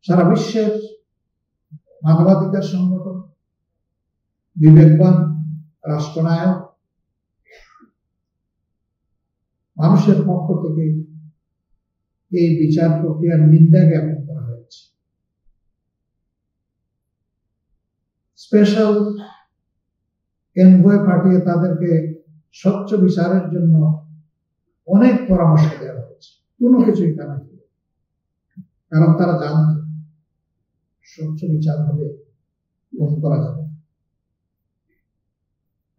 সারা বিশ্বের মানবাধিকার সংগঠন, বিবেকবান রাষ্ট্রনায়ক মানুষের পক্ষ থেকে এই বিচার প্রক্রিয়ার নিন্দা জ্ঞাপন করা হয়েছে। স্পেশাল এনভয় পাঠিয়ে তাদেরকে স্বচ্ছ বিচারের জন্য অনেক পরামর্শ দেওয়া হয়েছে, কোনো কিছুই কানে ছিল, কারণ তারা জানত স্বচ্ছ বিচার হলে গুম করা যাবে,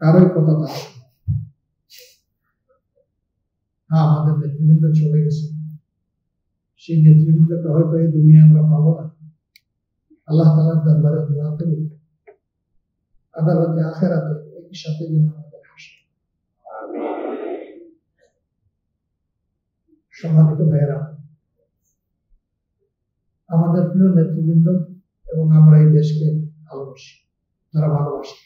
কারোই কথা তারা আমাদের নেতৃবৃন্দ চলে গেছে, সেই নেতৃবৃন্দকে হয়তো এই দুনিয়া আমরা পাবো না। আল্লাহ তাআলার দরবারে দোয়া করি আদালতে আখিরাতে একই সাথে যেন আমাদের হাসে। সম্মানিত ভাইয়েরা, আমাদের প্রিয় নেতৃবৃন্দ এবং আমরা এই দেশকে ভালোবাসি, তারা ভালোবাসে,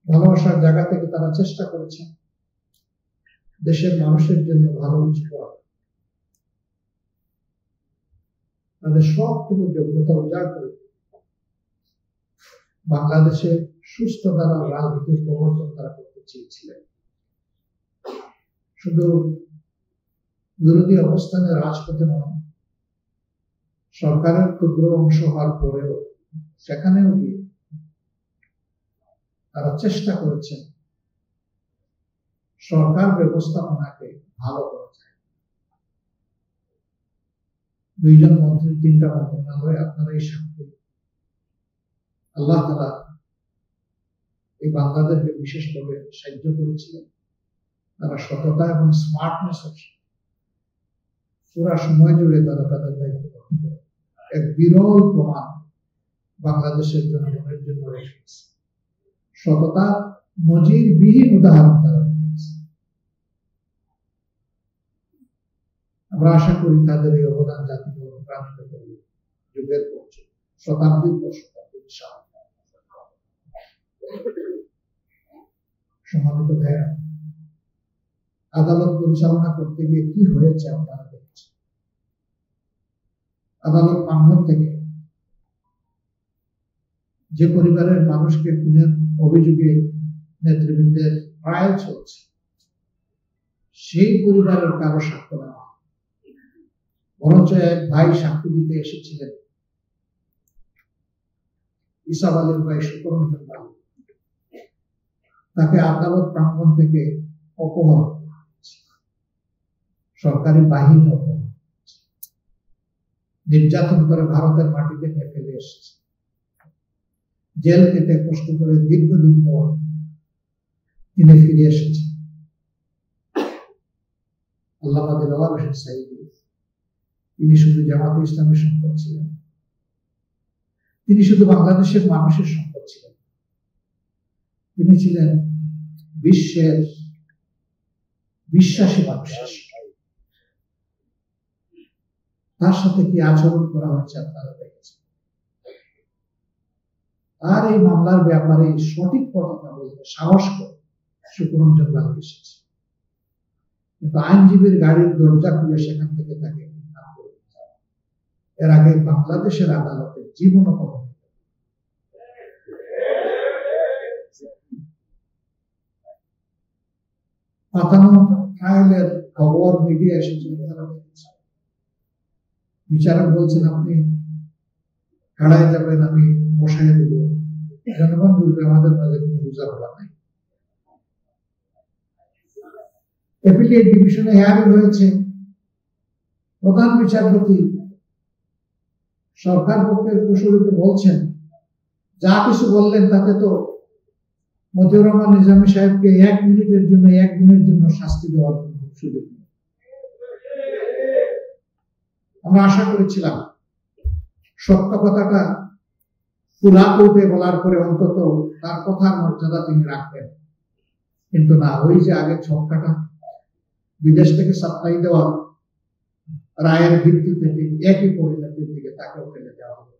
ভালোবাসার জায়গা থেকে তারা চেষ্টা করেছে দেশের মানুষের জন্য ভালো কিছু করা। তাদের সবটুকু যোগ্যতা উজাড় করে বাংলাদেশে সুস্থ ধারা রাজনীতির প্রবর্তন তারা করতে চেয়েছিলেন। শুধু বিরোধী অবস্থানে রাজপথে নয়, সরকারের ক্ষুদ্র অংশ হওয়ার পরেও সেখানেও গিয়ে তারা চেষ্টা করেছেন সরকার ব্যবস্থাপনাকে ভালো করা যায়। 2 জন মন্ত্রী 3টা মন্ত্রণালয়, আপনারা এই সাক্ষী। আল্লাহ তাআলা এই বাংলাদেশকে বিশেষভাবে সাহায্য করেছিলেন। তারা সততা এবং স্মার্টনেস পুরা সময় জুড়ে তারা তাদের দায়িত্ব পালন করে এক বিরল প্রমাণ বাংলাদেশের জনগণের জন্য রেখেছে। সততা নজিরবিহীন উদাহরণ তারা রেখেছে। আমরা আশা করি তাদের এই অবদান জাতিকে অনুপ্রাণিত করবে যুগের পর যুগ, শতাব্দীর পর শতাব্দী। সম্মানিত ভাইয়েরা, আদালত পরিচালনা করতে গিয়ে কি হয়েছে আপনারা দেখছেন। আদালত প্রাঙ্গণ থেকে যে পরিবারের মানুষকে খুনের অভিযোগে নেতৃবৃন্দের ট্রায়াল চলছে, সেই পরিবারের কারো সাক্ষ্য নেওয়া, বরঞ্চ এক ভাই সাক্ষ্য দিতে এসেছিলেন, ইসাব আলীর ভাই শুকরঞ্জন বাবু, তাকে আদালত প্রাঙ্গণ থেকে অপহরণ, সরকারি বাহিনী অপহরণ, নির্যাতন করে ভারতের মাটিতে নিয়ে ফেলে এসেছে। জেল কেটে কষ্ট করে দীর্ঘদিন পর তিনি ফিরে এসেছেন। আল্লামা দিলওয়ার হোসেন সাঈদী, তিনি শুধু জামাতে ইসলামের সম্পদ ছিলেন, তিনি শুধু বাংলাদেশের মানুষের সম্পদ ছিলেন, তিনি ছিলেন বিশ্বের বিশ্বাসী মানুষের। তার সাথে কি আচরণ করা হয়েছে আপনারা দেখেছেন। আর এই মামলার ব্যাপারে সঠিক কথা বলতে সাহস করে শুকরঞ্জন বাবু এসেছে, কিন্তু আইনজীবীর গাড়ির দরজা খুলে সেখান থেকে তাকে এর আগে বাংলাদেশের আদালতে জীবনও কখনো পাতানো ট্রায়ালের খবর মিডিয়া এসেছে, তারা দেখেছে। বিচারক বলছেন আপনি কাড়ায় যাবেন, আমি বসাই দেব, জনগণ বুঝবে আমাদের মাঝে কোনো বোঝাপড়া নাই। অ্যাপিলেট ডিভিশনে হেয়ারিং হয়েছে, প্রধান বিচারপতি সরকার পক্ষের কুশলীকে বলছেন যা কিছু বললেন তাতে তো মতিউর রহমান নিজামী সাহেবকে 1 মিনিটের জন্য 1 দিনের জন্য শাস্তি দেওয়ার সুযোগ নেই। আমরা আশা করেছিলাম সত্য কথাটা খোলা কোর্টে বলার পরে অন্তত তার কথার মর্যাদা তিনি রাখবেন, কিন্তু না, ওই যে আগে ছক্কাটা বিদেশ থেকে সাপ্লাই দেওয়া রায়ের ভিত্তি থেকে একই পরিণতির দিকে তাকেও ফেলে দেওয়া হবে।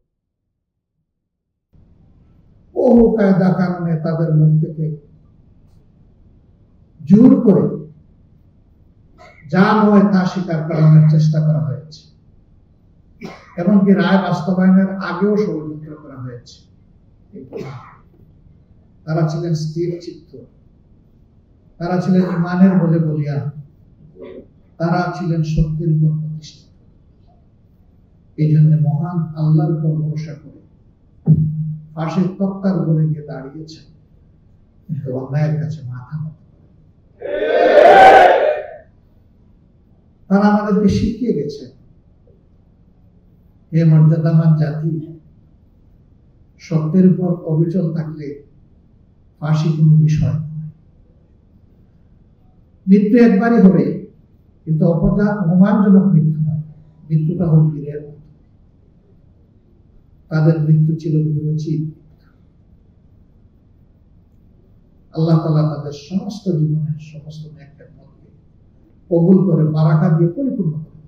বহু কায়দা কানুনে তাদের মুখ থেকে জোর করে যা নয় তা স্বীকার করানোর চেষ্টা করা হয়েছে। এমনকি রায় বাস্তবায়নের আগেও ষড়যন্ত্র করা হয়েছে। তারা ছিলেন স্থির চিত্ত, তারা ছিলেন ইমানের বলে বলিয়া, তারা ছিলেন সত্যের উপর প্রতিষ্ঠিত। এই জন্য মহান আল্লাহর উপর ভরসা করে ফাঁসির তক্তার উপরে গিয়ে দাঁড়িয়েছেন, কিন্তু অন্যায়ের কাছে মাথা নত করে। তারা আমাদেরকে শিখিয়ে গেছে, হে মর্যাদামান জাতি, সত্যের উপর অবিচল থাকলে ফাঁসি কোনো বিষয় নয়। মৃত্যু একবারই হবে, কিন্তু অপমানজনক মৃত্যু নয়, মৃত্যুটা হল বীরের মতো। তাদের মৃত্যু ছিল বিরোচিত। আল্লাহ তাআলা তাদের সমস্ত জীবনের সমস্ত নেকের মধ্যে কবুল করে বারাকা দিয়ে পরিপূর্ণ করে।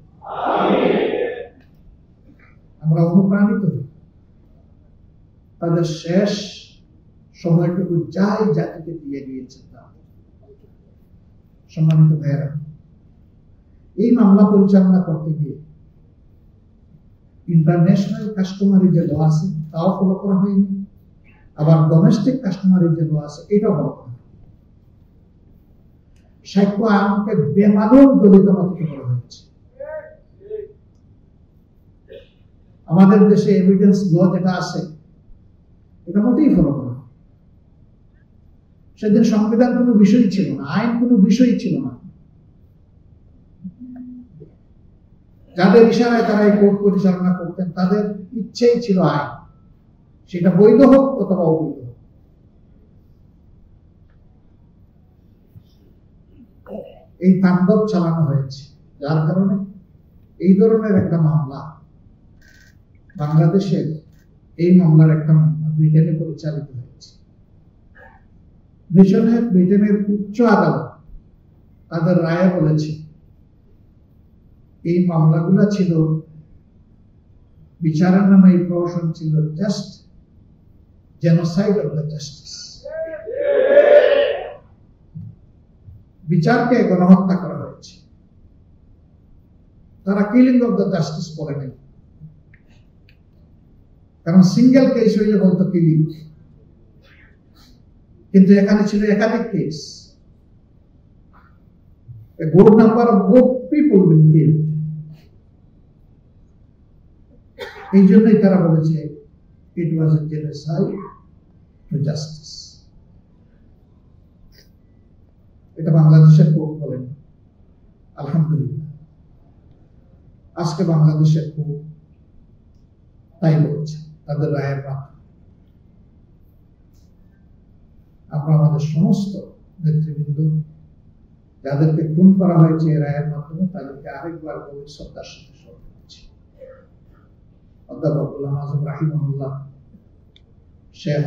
আমরা অনুপ্রাণিত হই তাদের শেষ সময়টুকু যাই জাতিকে দিয়ে গিয়েছেন। সম্মানিত ভাইয়েরা, এই মামলা পরিচালনা করতে গিয়ে ইন্টারন্যাশনাল কাস্টমারি যে ল আছে তাও ফলো করা হয়নি, আবার ডোমেস্টিক কাস্টমারি যে ল আছে এটাও ফলো করা হয়নি। সাক্ষ্য আইনকে বেমালুম দলিত মতিত করা হয়েছে। আমাদের দেশে এভিডেন্স ল যেটা আছে এটা মোটেই ফলো করা হয়। সেদিন সংবিধান কোনো বিষয় ছিল না, আইন কোনো বিষয় ছিল না। যাদের ইশারায় তারা এই কোর্ট পরিচালনা করতেন তাদের ইচ্ছেই ছিল আইন, সেটা বৈধ হোক অথবা অবৈধ হোক। এই তাণ্ডব চালানো হয়েছে, যার কারণে এই ধরনের একটা মামলা বাংলাদেশের, এই মামলার একটা মামলা ব্রিটেনে পরিচালিত হয়েছে। ব্রিটেনের উচ্চ আদালত তাদের রায়ে বলেছে এই মামলাগুলো ছিল, বিচারের নামে এই প্রহসন ছিল just genocide of the justice. বিচারকে গণহত্যা করা হয়েছে। তারা কিলিং অফ দ্য জাস্টিস বলে নাই, কারণ সিঙ্গেল কেস হইলে বলতো কিলিং, কিন্তু এখানে ছিল একাধিক case. A good number of good people will be killed. এই জন্যই তারা বলেছে it was a genocide to justice. এটা বাংলাদেশের কোর্ট বলেন। আলহামদুলিল্লাহ, আজকে বাংলাদেশের কোর্ট তাই বলেছে তাদের রায়ের মাধ্যমে। আমরা আমাদের সমস্ত নেতৃবৃন্দ যাদেরকে খুন করা হয়েছে এই রায়ের মাধ্যমে তাদেরকে আরেকবার গভীর শ্রদ্ধার সাথে স্মরণ করছি। অধ্যাপক গোলাম আজম রাহিমাহুল্লাহ, শেখ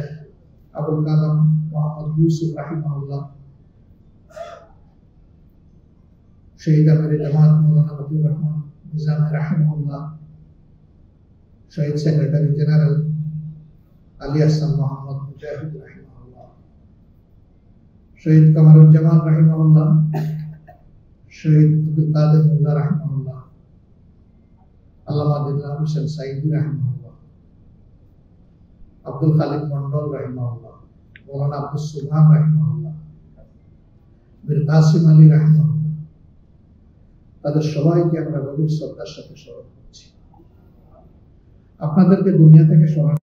আবুল কালাম মোহাম্মদ ইউসুফ রাহিমাহুল্লাহ, শহীদ আমিরে জামাত মৌলানা মতিউর রহমান নিজামী রাহিমাহুল্লাহ, শহীদ সেক্রেটারি জেনারেল আলী আহসান মোহাম্মদ মুজাহিদ রাহিমাহুল্লাহ, শহীদ কামারুজ্জামান রাহিমাহুল্লাহ, শহীদ আব্দুল কাদের মোল্লা রাহিমাহুল্লাহ, আল্লামা দিলদার হোসেন সাইদি রাহিমাহুল্লাহ, আব্দুল খালিক মন্ডল রাহিমাহুল্লাহ, মৌলানা আব্দুল সুবহান রাহিমাহুল্লাহ, বীর কাসিম আলী রাহিমাহুল্লাহ, তাদের সবাইকে আমরা গভীর শ্রদ্ধার সাথে স্মরণ করছি। আপনাদেরকে দুনিয়া থেকে সরানো